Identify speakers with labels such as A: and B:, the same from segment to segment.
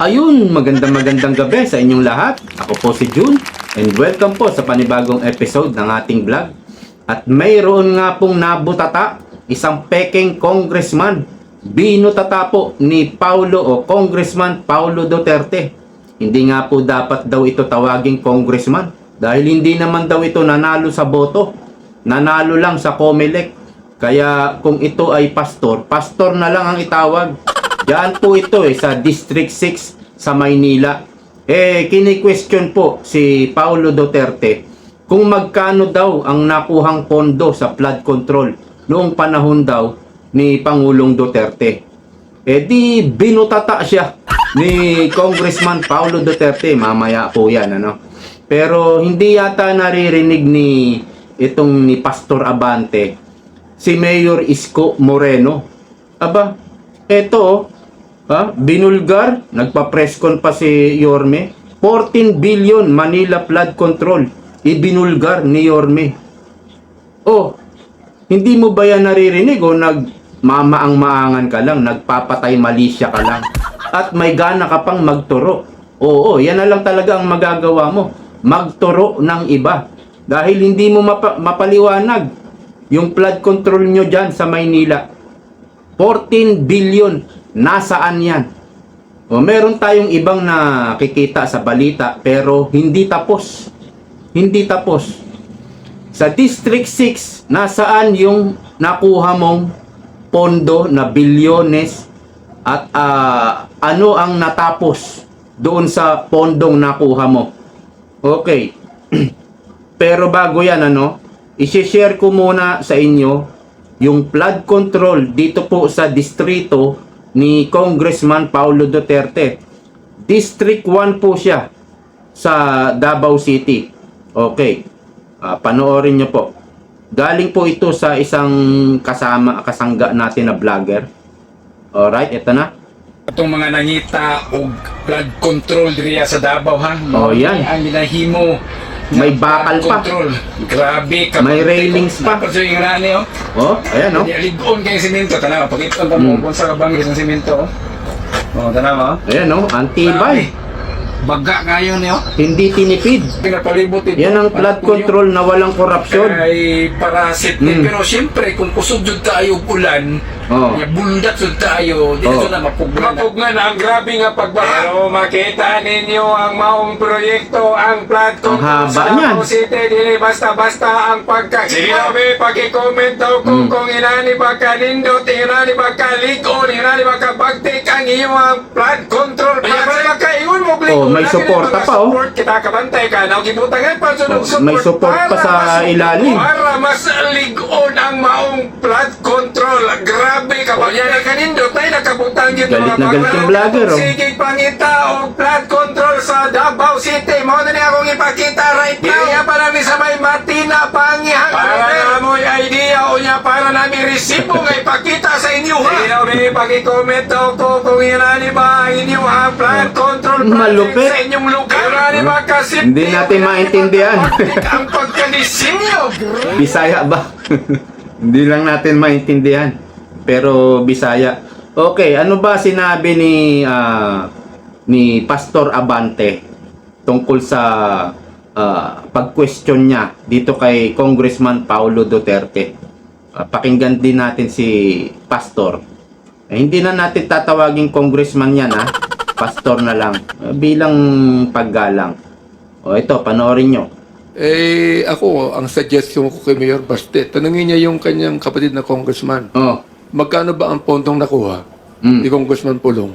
A: Ayun, magandang gabi sa inyong lahat. Ako po si June and welcome po sa panibagong episode ng ating vlog. At mayroon nga pong nabutata, isang peking congressman. Binutata po ni Congressman Paulo Duterte. Hindi nga po dapat daw ito tawaging congressman dahil hindi naman daw ito nanalo sa boto. Nanalo lang sa COMELEC. Kaya kung ito ay pastor, pastor na lang ang itawag. Diyan po ito sa District 6 sa Maynila. Kini-question po si Paulo Duterte kung magkano daw ang nakuhang pondo sa flood control noong panahon daw ni Pangulong Duterte. Di binutata siya ni Congressman Paulo Duterte. Mamaya po yan, ano? Pero hindi yata naririnig ni Pastor Abante si Mayor Isko Moreno. Aba, eto binulgar, nagpa-presscon pa si Yorme, 14 billion Manila flood control, ibinulgar ni Yorme. Hindi mo ba yan naririnig o nagmamaang-maangan ka lang, nagpapatay malisya ka lang, at may gana ka pang magturo? Oo, yan na lang talaga ang magagawa mo, magturo ng iba. Dahil hindi mo mapaliwanag yung flood control nyo dyan sa Maynila. 14 billion. Nasaan yan? Meron tayong ibang nakikita sa balita pero hindi tapos. Hindi tapos. Sa District 6, nasaan yung nakuha mong pondo na bilyones at ano ang natapos doon sa pondong nakuha mo? Okay. Pero bago yan, i-share ko muna sa inyo yung flood control dito po sa distrito ni Congressman Paulo Duterte. District 1 po siya sa Davao City. Okay. Panoorin nyo po. Galing po ito sa isang kasangga natin na vlogger. Alright, ito na.
B: Itong mga nangita o flood control diriya sa Davao, ha?
A: Yan.
B: Ang ginahimo.
A: May bakal pa.
B: Control. Grabe.
A: May railings pa.
B: Tapos yung rani,
A: Ayan,
B: Ligon kayo simento. Tanawa, pag-iton pa mo kung sa kabangis ng simento, tanawa,
A: Ayan, antibay.
B: Baga ngayon,
A: Hindi tinipid.
B: Pinapalibot ito.
A: Yan ang flood control na walang korupsyon.
B: Ay parasit. Pero siyempre, kung kusog jud tayo ulan, bundat jud tayo, dito na mapuglan. Mapuglan ang grabe nga pagbaha. Pero makita ninyo ang maong proyekto, ang flood control
A: haba
B: sa
A: niyan.
B: Davao City. Dili basta-basta ang pagka. Sige namin, pag-i-comment daw kung inani ba kanindot, inani ba kaligon, inani ba kabagtik ang iyong flood control. Para makaingon mo,
A: may suporta pa,
B: Kita kabantay ka, nakibutangan pa support.
A: May support pa sa ilalim.
B: Para mas ligon ang maong flood control. Grabe ka ba? Yan ang kanindot ay nakabutang dito.
A: Galit na galit yung vlogger,
B: Sige pangita o flood control sa Davao City. Mo na niya akong ipakita right now. Kaya para ni sa may matina pangihang. Para na mo idea o niya para namin resibo nga ipakita sa inyo, ha? Hindi may pag-i-comment daw ko kung inani ba ang inyo ang flood control
A: Malupit.
B: sa inyong lugar.
A: Hindi natin maintindihan.
B: Ang pagkalisin nyo.
A: Bisaya ba? Hindi lang natin maintindihan. Pero Bisaya. Okay, ano ba sinabi ni Pastor Abante tungkol sa pag-question niya dito kay Congressman Paulo Duterte? Pakinggan din natin si Pastor. Hindi na natin tatawagin congressman yan, pastor na lang. Bilang paggalang. Ito, panoorin nyo.
C: Ako, ang suggestion ko kay Mayor Baste, tanungin niya yung kanyang kapatid na congressman. Magkano ba ang pondong nakuha ni Congressman Pulong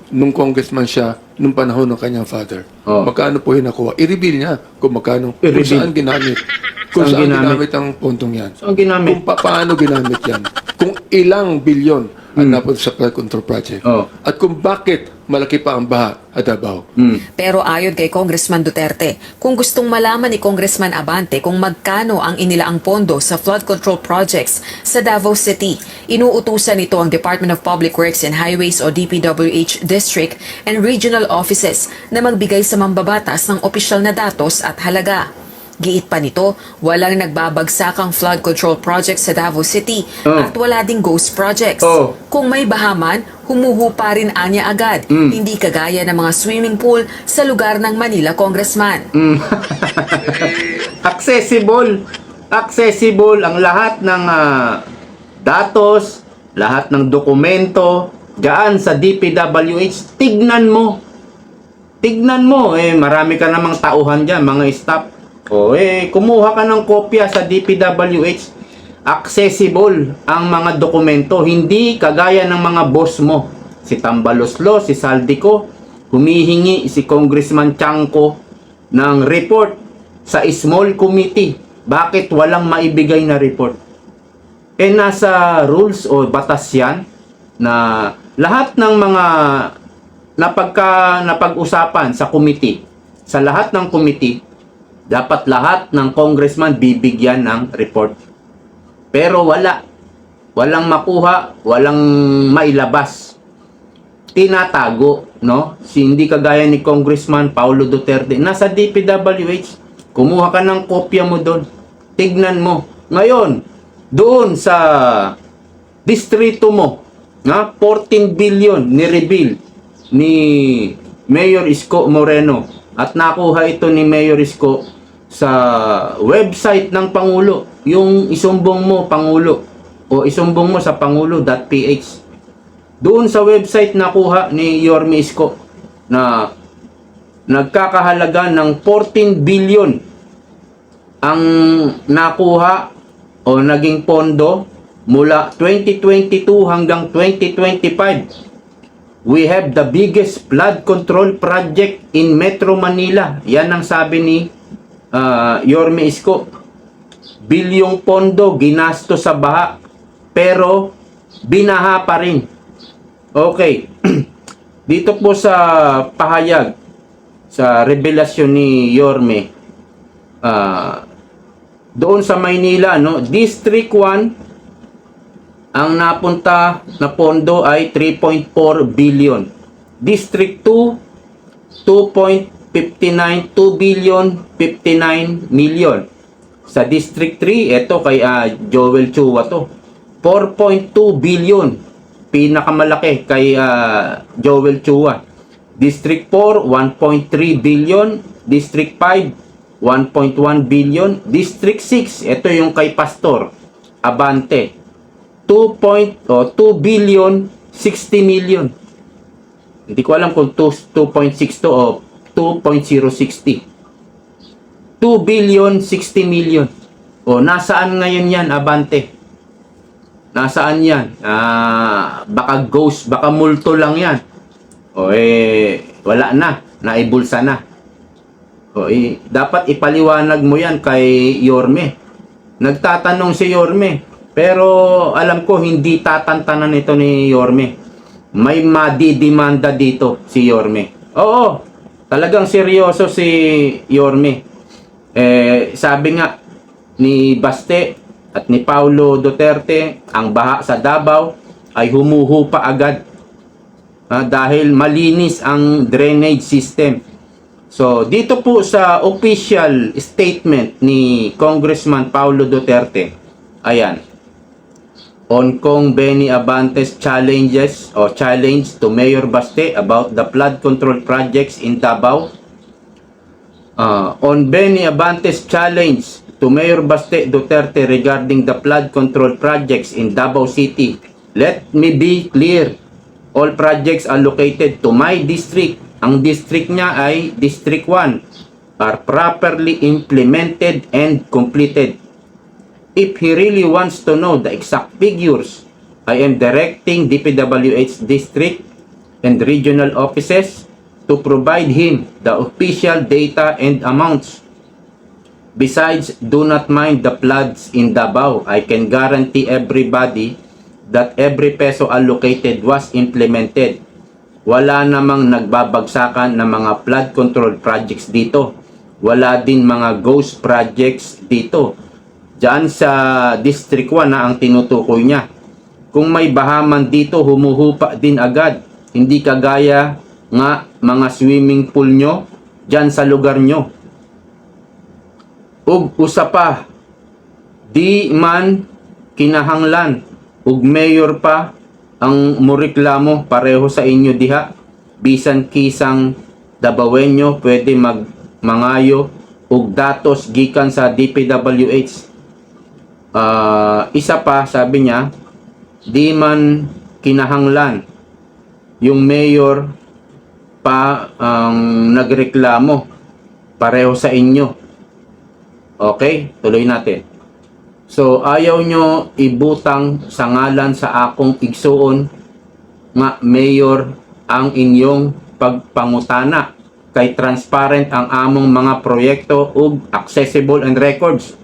C: nung congressman siya nung panahon ng kanyang father? Magkano po yung nakuha? I-reveal niya kung magkano, kung saan ginamit. Kung saan ginamit ang pondong yan.
A: Saan ginamit?
C: Kung paano ginamit yan. Kung ilang bilyon ang napunta sa flood control project. At kung bakit malaki pa ang baha at Davao.
D: Pero ayon kay Congressman Duterte, kung gustong malaman ni Congressman Abante kung magkano ang inilaang pondo sa flood control projects sa Davao City, inuutusan nito ang Department of Public Works and Highways o DPWH District and Regional Offices na magbigay sa mambabatas ng opisyal na datos at halaga. Giit pa nito, walang nagbabagsakang flood control project sa Davao City
A: Oh.
D: at wala ding ghost projects.
A: Oh.
D: Kung may bahaman, humuhupa rin anya agad. Hindi kagaya ng mga swimming pool sa lugar ng Manila Congressman.
A: Accessible. Accessible ang lahat ng datos, lahat ng dokumento diyan sa DPWH. Tignan mo. Tignan mo, marami ka namang tauhan diyan, mga staff. Kumuha ka ng kopya sa DPWH. Accessible ang mga dokumento, hindi kagaya ng mga boss mo. Si Tambaloslo, si Saldico, humihingi si Congressman Chanco ng report sa small committee. Bakit walang maibigay na report? Nasa rules o batas yan na lahat ng mga napag-usapan sa committee, sa lahat ng committee, dapat lahat ng congressman bibigyan ng report. Pero walang makuha, walang mailabas. Tinatago, no? Hindi kagaya ni Congressman Paulo Duterte. Nasa DPWH, kumuha ka ng kopya mo doon. Tignan mo. Ngayon, doon sa distrito mo, 14 billion ni-reveal ni Mayor Isko Moreno. At nakuha ito ni Mayor Isko sa website ng Pangulo. Yung isumbong mo, Pangulo, o isumbong mo sa pangulo.ph. Doon sa website nakuha ni Yorme Isko na nagkakahalaga ng 14 billion ang nakuha o naging pondo mula 2022 hanggang 2025. We have the biggest flood control project in Metro Manila. Yan ang sabi ni Yorme Isko. Bilyong pondo ginasto sa baha, pero binaha pa rin. Okay. Dito po sa pahayag, sa revelasyon ni Yorme, doon sa Maynila, District 1, ang napunta na pondo ay 3.4 billion. District 2, 2.59, 2 billion 59 million. Sa District 3, ito kay Joel Chua to. 4.2 billion. Pinakamalaki kay Joel Chua. District 4, 1.3 billion. District 5, 1.1 billion. District 6, ito yung kay Pastor Abante. 2 billion 60 million. Hindi ko alam kung 2.62 o 2.060. 2 billion 60 million. Nasaan ngayon yan, Abante? Nasaan yan? Baka ghost, baka multo lang yan. Wala na. Naibulsa na. Dapat ipaliwanag mo yan kay Yorme. Nagtatanong si Yorme. Pero alam ko hindi tatantanan ito ni Yorme. May madidemanda dito si Yorme. Oo, talagang seryoso si Yorme. Sabi nga ni Baste at ni Paulo Duterte, ang baha sa Davao ay humuhupa agad. Dahil malinis ang drainage system. So, dito po sa official statement ni Congressman Paulo Duterte, ayan. On Kong Benny Abante's challenge to Mayor Baste about the flood control projects in Davao. On Benny Abante's challenge to Mayor Baste Duterte regarding the flood control projects in Davao City, let me be clear. All projects allocated to my district, ang district niya ay District 1, are properly implemented and completed. If he really wants to know the exact figures, I am directing DPWH district and regional offices to provide him the official data and amounts. Besides, do not mind the floods in Davao. I can guarantee everybody that every peso allocated was implemented. Wala namang nagbabagsakan ng mga flood control projects dito. Wala din mga ghost projects dito. Diyan sa District 1 na ang tinutukoy niya. Kung may bahaman dito, humuhupa din agad. Hindi kagaya nga mga swimming pool nyo diyan sa lugar nyo. ug usa pa, di man kinahanglan ug mayor pa ang mureklamo pareho sa inyo diha, bisan kisang Dabawenyo pwede mangayo ug datos gikan sa DPWH. Isa pa, sabi niya, di man kinahanglan yung mayor pa ang nagreklamo pareho sa inyo. Okay, tuloy natin. So, ayaw nyo ibutang sa ngalan sa akong igsuon nga mayor ang inyong pagpangutana kay transparent ang among mga proyekto ug accessible and records.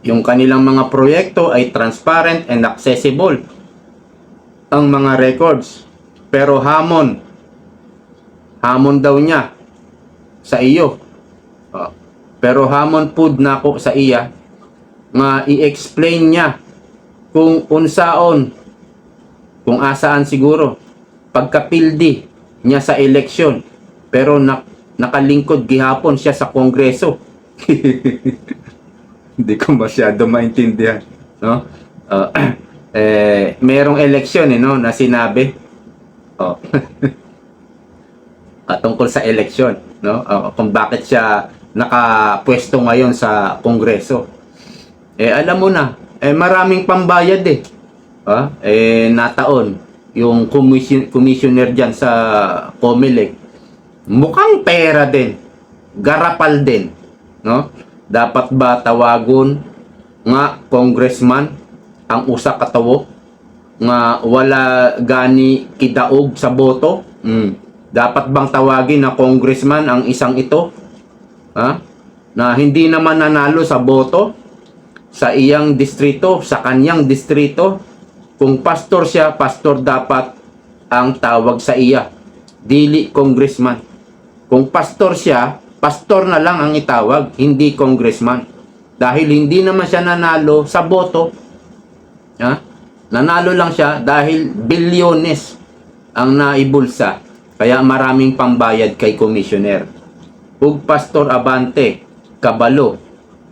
A: Yung kanilang mga proyekto ay transparent and accessible ang mga records. Pero hamon daw niya sa iyo. Pero hamon pud nako sa iya nga i-explain niya kung unsaon, kung asaan siguro pagkapildi niya sa eleksyon, pero nakalingkod gihapon siya sa Kongreso. Hindi ko masyado maintindihan, no? Merong eleksyon no, na sinabi tungkol sa eleksyon, no? Kung bakit siya nakapwesto ngayon sa Kongreso. Alam mo na, maraming pambayad nataon yung commissioner dyan sa COMELEC. Mukhang pera din, garapal din, no? Dapat ba tawagon nga congressman ang usa ka tawo nga wala gani kidaog sa boto? Dapat bang tawagin na congressman ang isang ito? Na hindi naman nanalo sa boto sa iyang distrito, sa kanyang distrito. Kung pastor siya, pastor dapat ang tawag sa iya, dili congressman. Kung pastor siya, pastor na lang ang itawag, hindi congressman. Dahil hindi naman siya nanalo sa boto. Nanalo lang siya dahil bilyones ang naibulsa. Kaya maraming pambayad kay commissioner. Ug Pastor Abante, kabalo,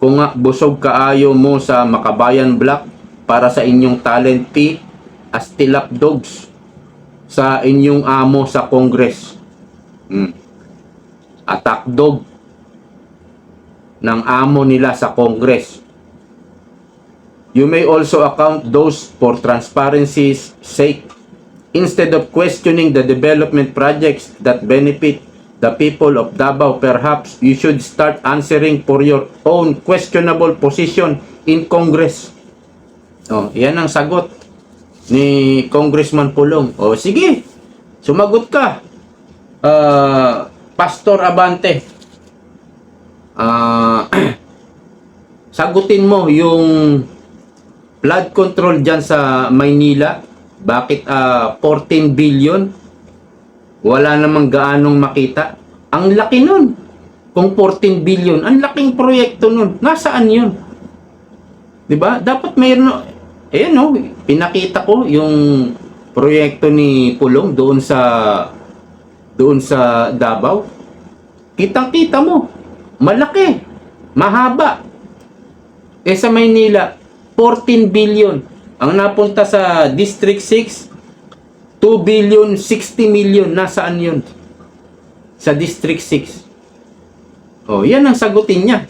A: kung nga busog kaayo mo sa Makabayan Block para sa inyong talent fee as tilap dogs sa inyong amo sa Congress. Attack dog ng amo nila sa Congress. You may also account those for transparency's sake. Instead of questioning the development projects that benefit the people of Davao, perhaps you should start answering for your own questionable position in Congress. Yan ang sagot ni Congressman Pulong. Sige, sumagot ka, Pastor Abante. Sagutin mo yung flood control dyan sa Maynila. Bakit 14 billion? Wala namang gaanong makita. Ang laki nun. Kung 14 billion, ang laking proyekto nun. Nasaan yun? Diba? Dapat mayroon. Pinakita ko yung proyekto ni Pulong doon sa Davao. Kitang-kita mo. Malaki. Mahaba. Sa Maynila, 14 billion. Ang napunta sa District 6, 2 billion 60 million. Nasaan yun? Sa District 6. Yan ang sagutin niya.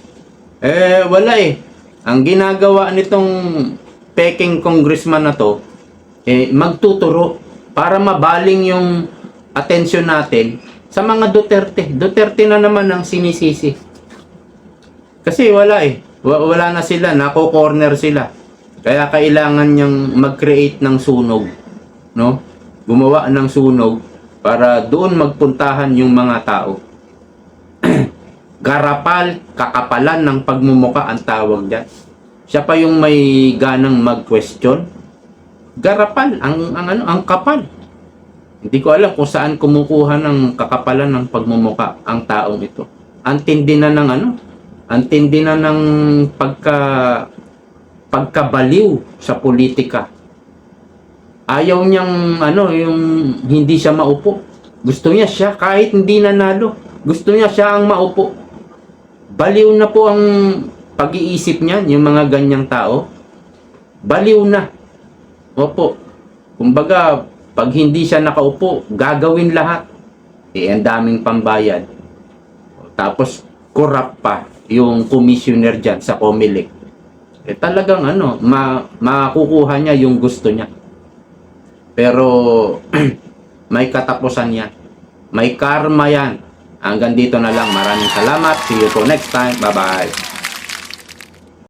A: Wala Ang ginagawa nitong peking congressman na to, magtuturo para mabaling yung atensyon natin sa mga Duterte. Duterte na naman ang sinisisi. Kasi wala wala na sila, nako-corner sila. Kaya kailangan niyang mag-create ng sunog, no? Gumawa ng sunog para doon magpuntahan yung mga tao. Garapal, kakapalan ng pagmumuka ang tawag diyan. Siya pa yung may ganang mag-question. Garapal, ang kapal. Hindi ko alam kung saan kumukuha ng kakapalan ng pagmumuka ang taong ito. Ang tindi na ng pagkabaliw sa politika. Ayaw niyang yung hindi siya maupo. Gusto niya siya kahit hindi nanalo. Gusto niya siya ang maupo. baliw na po ang pag-iisip niyan, yung mga ganyang tao. Baliw na. Opo. Kumbaga, pag hindi siya nakaupo, gagawin lahat. Ang daming pambayad. Tapos, corrupt pa yung commissioner dyan sa COMELEC. Talagang makukuha niya yung gusto niya. Pero, may katapusan yan. May karma yan. Hanggang dito na lang. Maraming salamat. See you po next time. Bye-bye.